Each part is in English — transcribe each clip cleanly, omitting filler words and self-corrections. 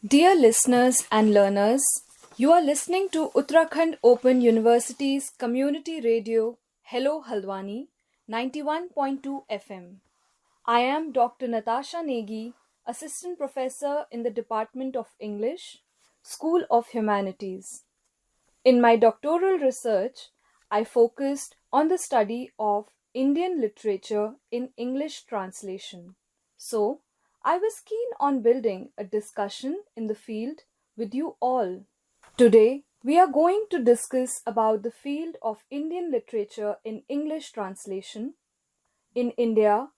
Dear listeners and learners, you are listening to Uttarakhand Open University's community radio Hello Haldwani 91.2 FM. I am Dr. Natasha Negi, Assistant Professor in the Department of English, School of Humanities. In my doctoral research, I focused on the study of Indian literature in English translation. So, I was keen on building a discussion in the field with you all. Today, we are going to discuss about the field of Indian literature in English translation. In India,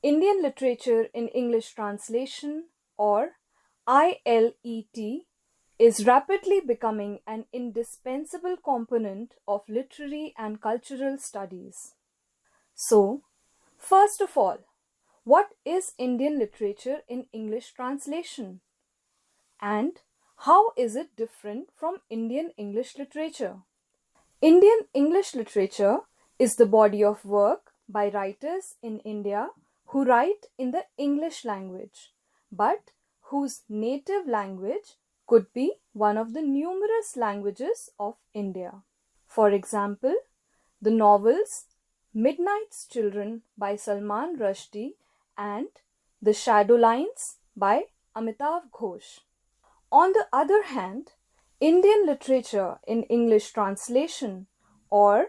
Indian literature in English translation or ILET is rapidly becoming an indispensable component of literary and cultural studies. So, first of all, what is Indian literature in English translation? And how is it different from Indian English literature? Indian English literature is the body of work by writers in India who write in the English language, but whose native language could be one of the numerous languages of India. For example, the novels Midnight's Children by Salman Rushdie and The Shadow Lines by Amitav Ghosh. On the other hand, Indian literature in English translation or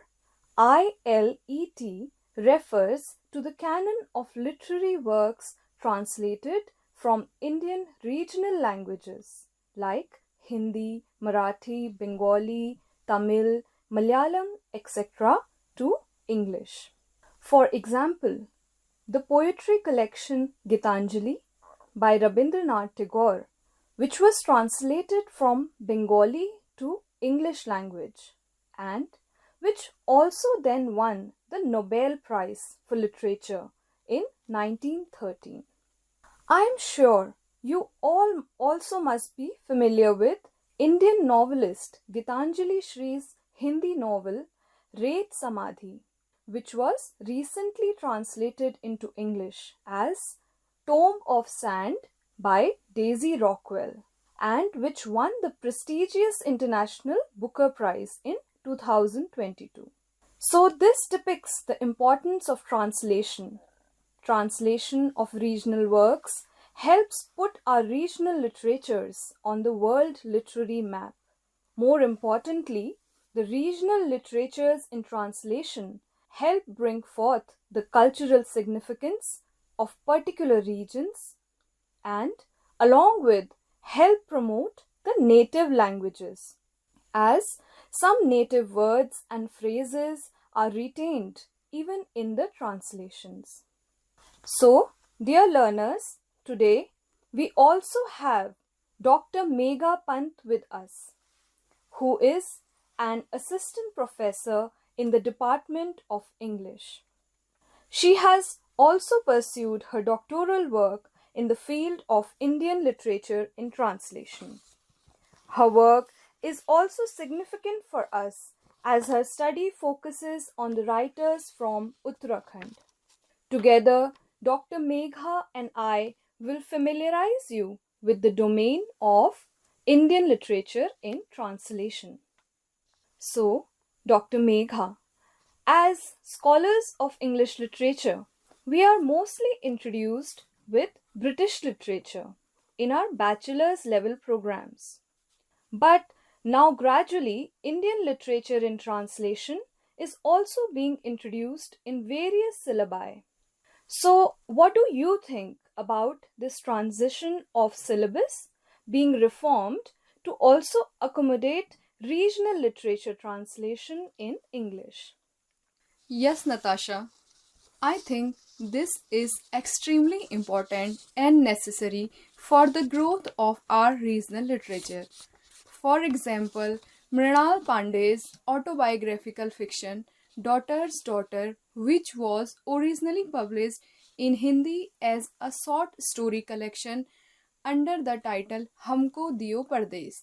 ILET refers to the canon of literary works translated from Indian regional languages like Hindi, Marathi, Bengali, Tamil, Malayalam, etc. to English. For example, the poetry collection Gitanjali by Rabindranath Tagore, which was translated from Bengali to English language and which also then won the Nobel Prize for Literature in 1913. I am sure you all also must be familiar with Indian novelist Gitanjali Shree's Hindi novel Ret Samadhi, which was recently translated into English as Tomb of Sand by Daisy Rockwell and which won the prestigious International Booker Prize in 2022. So this depicts the importance of translation. Translation of regional works helps put our regional literatures on the world literary map. More importantly, the regional literatures in translation help bring forth the cultural significance of particular regions and along with help promote the native languages, as some native words and phrases are retained even in the translations. So, dear learners, today we also have Dr. Megha Pant with us, who is an assistant professor in the Department of English. She has also pursued her doctoral work in the field of Indian literature in translation. Her work is also significant for us as her study focuses on the writers from Uttarakhand. Together, Dr. Megha and I will familiarize you with the domain of Indian literature in translation. So, Dr. Megha, as scholars of English literature, we are mostly introduced with British literature in our bachelor's level programs. But now gradually Indian literature in translation is also being introduced in various syllabi. So what do you think about this transition of syllabus being reformed to also accommodate regional literature translation in English? Yes, Natasha. I think this is extremely important and necessary for the growth of our regional literature. For example, Mrinal Pandey's autobiographical fiction Daughter's Daughter, which was originally published in Hindi as a short story collection under the title Humko Diyo Pardesh.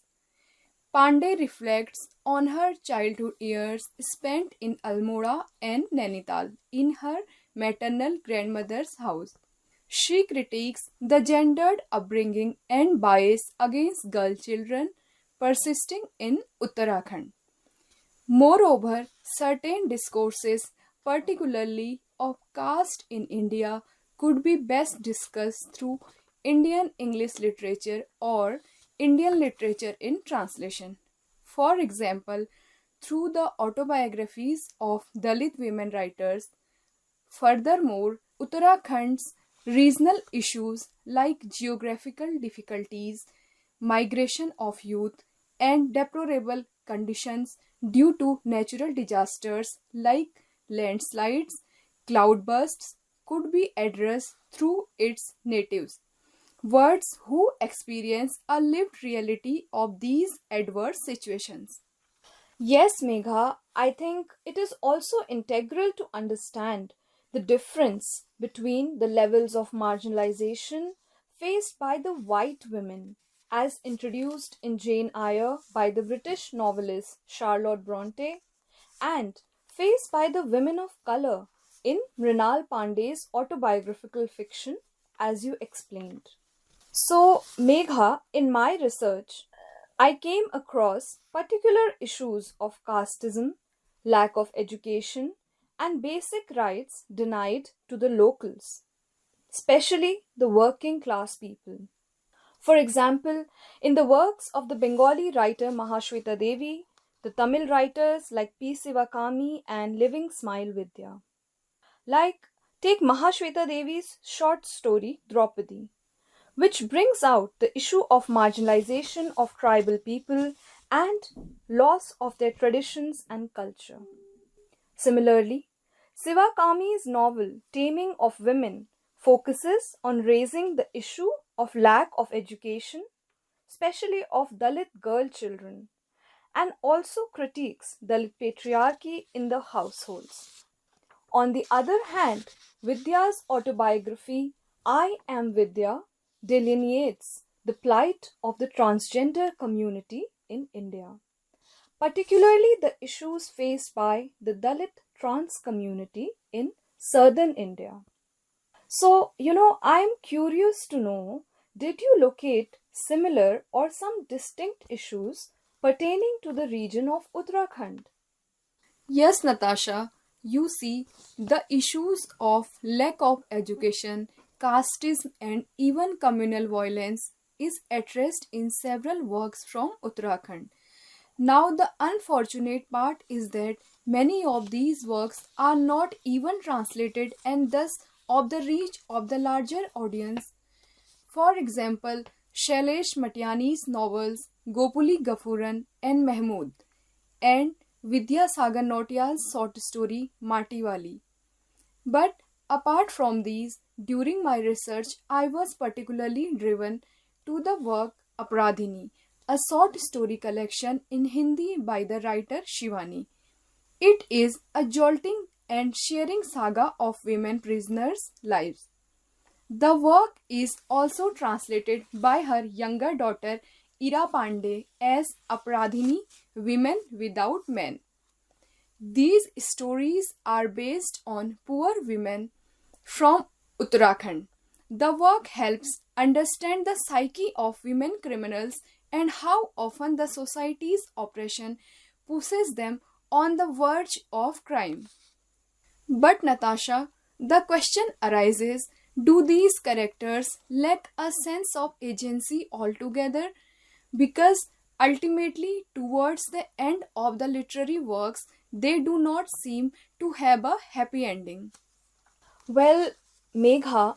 Pandey reflects on her childhood years spent in Almora and Nainital in her maternal grandmother's house. She critiques the gendered upbringing and bias against girl children persisting in Uttarakhand. Moreover, certain discourses, particularly of caste in India, could be best discussed through Indian English literature or Indian literature in translation. For example, through the autobiographies of Dalit women writers. Furthermore, Uttarakhand's regional issues like geographical difficulties, migration of youth, and deplorable conditions due to natural disasters like landslides, cloudbursts could be addressed through its natives. Words who experience a lived reality of these adverse situations. Yes, Megha, I think it is also integral to understand the difference between the levels of marginalization faced by the white women, as introduced in Jane Eyre by the British novelist Charlotte Bronte, and faced by the women of color in Mrinal Pandey's autobiographical fiction, as you explained. So, Megha, in my research, I came across particular issues of casteism, lack of education, and basic rights denied to the locals, especially the working class people. For example, in the works of the Bengali writer Mahashweta Devi, the Tamil writers like P. Sivakami and Living Smile Vidya. Like, take Mahashweta Devi's short story Draupadi, which brings out the issue of marginalization of tribal people and loss of their traditions and culture. Similarly, Sivakami's novel Taming of Women focuses on raising the issue of lack of education, especially of Dalit girl children, and also critiques Dalit patriarchy in the households. On the other hand, Vidya's autobiography, I Am Vidya, delineates the plight of the transgender community in India, particularly the issues faced by the Dalit trans community in southern India. So, I'm curious to know, did you locate similar or some distinct issues pertaining to the region of Uttarakhand? Yes, Natasha, you see, the issues of lack of education, casteism, and even communal violence is addressed in several works from Uttarakhand. Now, the unfortunate part is that many of these works are not even translated and thus of the reach of the larger audience. For example, Shailesh Matiani's novels Gopuli Gafuran and Mahmood, and Vidya Sagar Nautiyal's short story Matiwali. But apart from these, during my research, I was particularly driven to the work Apradhini, a short story collection in Hindi by the writer Shivani. It is a jolting and sharing saga of women prisoners' lives. The work is also translated by her younger daughter Ira Pandey as Apradhini, Women Without Men. These stories are based on poor women from Uttarakhand. The work helps understand the psyche of women criminals and how often the society's oppression pushes them on the verge of crime. But Natasha, the question arises, do these characters lack a sense of agency altogether? Because ultimately, towards the end of the literary works, they do not seem to have a happy ending. Well, Megha,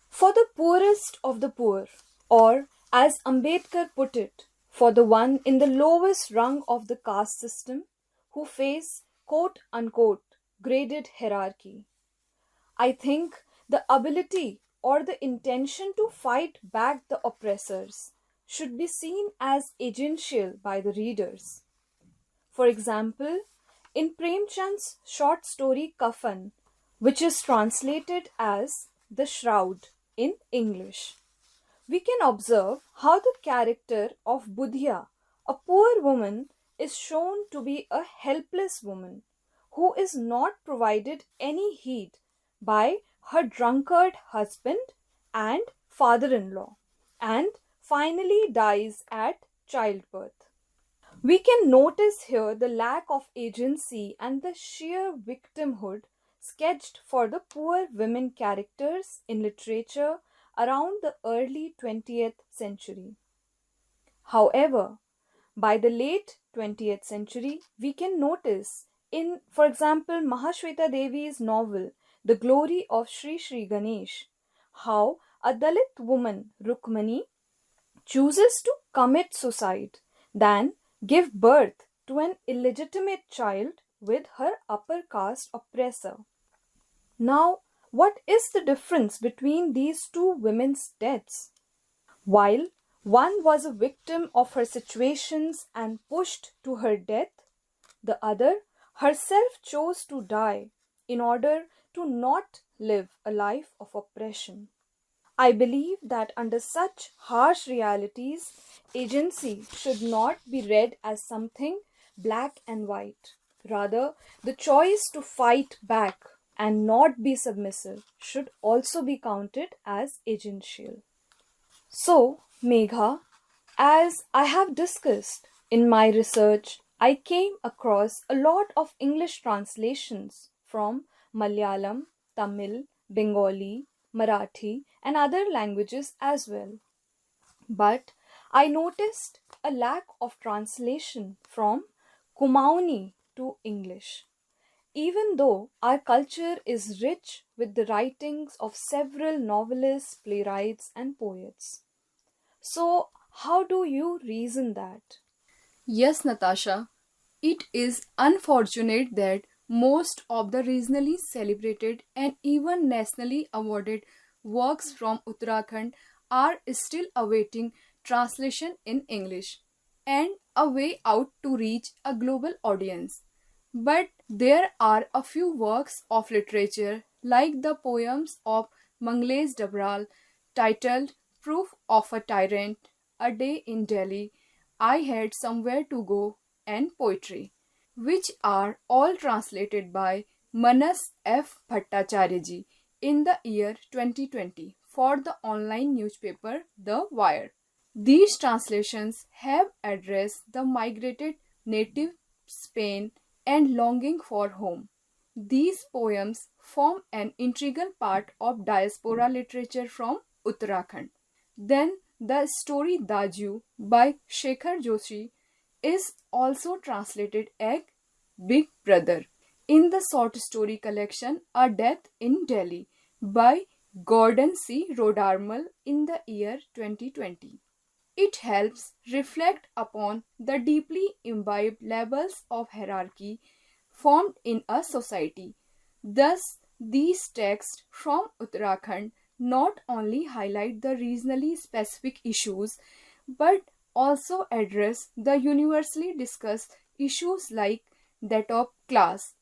for the poorest of the poor, or as Ambedkar put it, for the one in the lowest rung of the caste system who face quote unquote graded hierarchy, I think the ability or the intention to fight back the oppressors should be seen as agential by the readers. For example, in Premchand's short story Kafan, which is translated as The Shroud in English, we can observe how the character of Budhya, a poor woman, is shown to be a helpless woman who is not provided any heed by her drunkard husband and father in law, and finally dies at childbirth. We can notice here the lack of agency and the sheer victimhood sketched for the poor women characters in literature around the early 20th century. However, by the late 20th century, we can notice in, for example, Mahashweta Devi's novel, The Glory of Sri Sri Ganesh, how a Dalit woman, Rukmani, chooses to commit suicide than give birth to an illegitimate child with her upper caste oppressor. Now, what is the difference between these two women's deaths? While one was a victim of her situations and pushed to her death, the other herself chose to die in order to not live a life of oppression. I believe that under such harsh realities, agency should not be read as something black and white. Rather, the choice to fight back and not be submissive should also be counted as agential. So, Megha, as I have discussed in my research, I came across a lot of English translations from Malayalam, Tamil, Bengali, Marathi, and other languages as well. But I noticed a lack of translation from Kumaoni to English. Even though our culture is rich with the writings of several novelists, playwrights, and poets. So, how do you reason that? Yes, Natasha, it is unfortunate that most of the regionally celebrated and even nationally awarded works from Uttarakhand are still awaiting translation in English and a way out to reach a global audience. But there are a few works of literature like the poems of Mangles Dabral titled Proof of a Tyrant, A Day in Delhi, I Had Somewhere to Go, and Poetry, which are all translated by Manas F. Bhattacharya in the year 2020 for the online newspaper The Wire. These translations have addressed the migrated native Spain and longing for home. These poems form an integral part of diaspora literature from Uttarakhand. Then the story Daju by Shekhar Joshi is also translated as Big Brother in the short story collection A Death in Delhi by Gordon C. Rodarmal in the year 2020. It helps reflect upon the deeply imbibed levels of hierarchy formed in a society. Thus, these texts from Uttarakhand not only highlight the regionally specific issues but also address the universally discussed issues like that of class.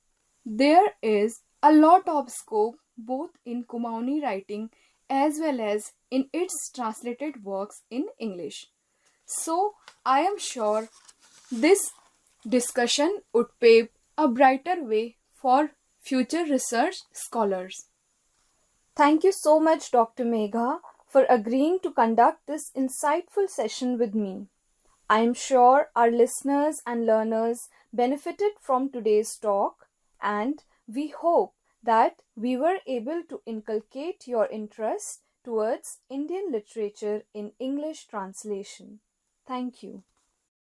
There is a lot of scope both in Kumaoni writing as well as in its translated works in English. So, I am sure this discussion would pave a brighter way for future research scholars. Thank you so much, Dr. Megha, for agreeing to conduct this insightful session with me. I am sure our listeners and learners benefited from today's talk, and we hope that we were able to inculcate your interest towards Indian literature in English translation. Thank you.